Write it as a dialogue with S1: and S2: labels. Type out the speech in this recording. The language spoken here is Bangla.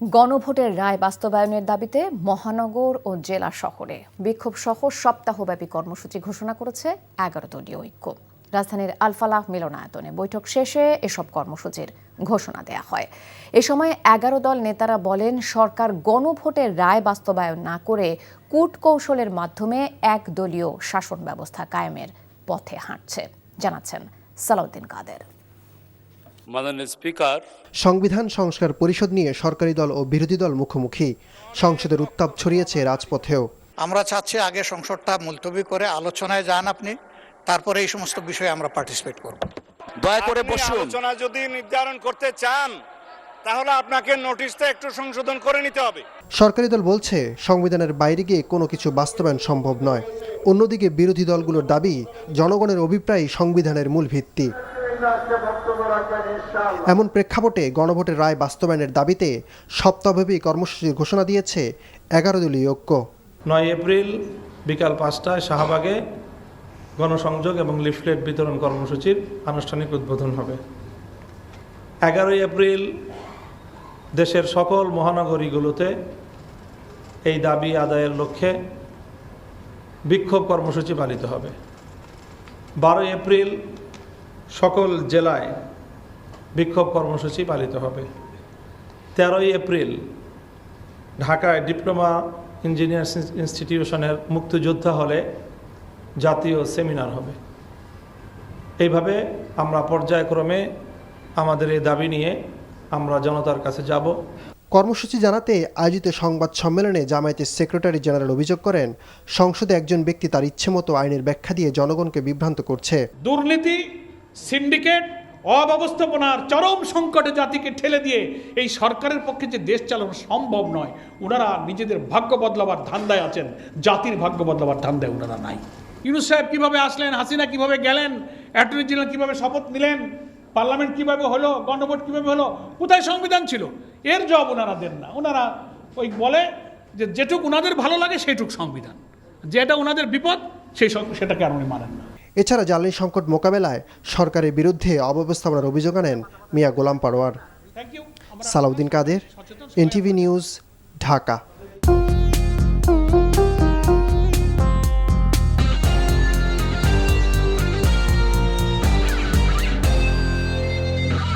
S1: গণভোটের রায় বাস্তবায়নের দাবিতে মহানগর ও জেলা শহরে বিক্ষোভ সহ সপ্তাহব্যাপী কর্মসূচি ঘোষণা করেছে ১১ দলীয় ঐক্য। রাজধানীর আলফালাহ মিলনায়তনে বৈঠক শেষে এসব কর্মসূচির ঘোষণা দেয়া হয়। এ সময় ১১ দল নেতারা বলেন, সরকার গণভোটের রায় বাস্তবায়ন না করে কূটকৌশলের মাধ্যমে একদলীয় শাসন ব্যবস্থা কায়েমের পথে হাঁটছে। জানাচ্ছেন সালাউদ্দিন কাদের।
S2: সংবিধান সংস্কার পরিষদ নিয়ে সরকারি দল ও বিরোধী দল মুখোমুখি। সংসদের উত্তাপ ছড়িয়েছে রাজপথেও।
S3: আমরা চাচ্ছি আগে সংসদটা মুলতবি করে আলোচনায় যান আপনি, তারপরে এই সমস্ত বিষয়ে আমরা পার্টিসিপেট করব।
S4: দয়া করে বসুন।
S5: আলোচনা যদি নির্ধারণ করতে চান তাহলে আপনাকে নোটিশটা একটু সংশোধন করে নিতে হবে।
S2: সরকারি দল বলছে সংবিধানের বাইরে গিয়ে কোনো কিছু বাস্তবায়ন সম্ভব নয়। অন্যদিকে বিরোধী দলগুলোর দাবি, জনগণের অভিপ্রায় সংবিধানের মূল ভিত্তি। এমন প্রেক্ষাপটে গণভোটের রায় বাস্তবায়নের দাবিতে সপ্তাহব্যাপী কর্মসূচির ঘোষণা দিয়েছে ১১ দলীয় ঐক্য।
S6: ৯ এপ্রিল বিকাল ৫টায় শাহবাগে গণসংযোগ এবং লিফলেট বিতরণ কর্মসূচির আনুষ্ঠানিক উদ্বোধন হবে। ১১ এপ্রিল দেশের সকল মহানগরীগুলোতে এই দাবি আদায়ের লক্ষ্যে বিক্ষোভ কর্মসূচি পালিত হবে। ১২ এপ্রিল সকল জেলায় বিক্ষোভ কর্মসূচি পালিত হবে। ১৩ এপ্রিল ঢাকায় ডিপ্লোমা ইঞ্জিনিয়ার্স ইনস্টিটিউশনের মুক্তিযোদ্ধা হলে জাতীয় সেমিনার হবে। এইভাবে আমরা পর্যায়ক্রমে আমাদের এই দাবি নিয়ে আমরা জনতার কাছে যাব।
S2: কর্মসূচি জানাতে আয়োজিত সংবাদ সম্মেলনে জামায়াতের সেক্রেটারি জেনারেল অভিযোগ করেন, সংসদে একজন ব্যক্তি তার ইচ্ছেমতো আইনের ব্যাখ্যা দিয়ে জনগণকে বিভ্রান্ত করছে।
S7: দুর্নীতি, সিন্ডিকেট, অব্যবস্থাপনার চরম সংকটে জাতিকে ঠেলে দিয়ে এই সরকারের পক্ষে যে দেশ চালানো সম্ভব নয়। ওনারা নিজেদের ভাগ্য বদলাবার ধান্দায় আছেন, জাতির ভাগ্য বদলাবার ধান্দায় ওনারা নাই। ইউনূস সাহেব কীভাবে আসলেন, হাসিনা কীভাবে গেলেন, অ্যাটর্নি জেনারেল কীভাবে শপথ নিলেন, পার্লামেন্ট কীভাবে হলো, গণভোট কীভাবে হলো, কোথায় সংবিধান ছিল? এর জবাব ওনারা দেন না। ওনারা ওই বলে যে যেটুক ওনাদের ভালো লাগে সেইটুক সংবিধান, যেটা ওনাদের বিপদ সেটাকে আর উনি মানেন না।
S2: এছাড়া জ্বালানি সংকট মোকাবেলায় সরকারের বিরুদ্ধে অব্যবস্থাপনার অভিযোগ আনেন মিয়া গোলাম পারোয়ার। সালাউদ্দিন কাদের, এনটিভি নিউজ, ঢাকা।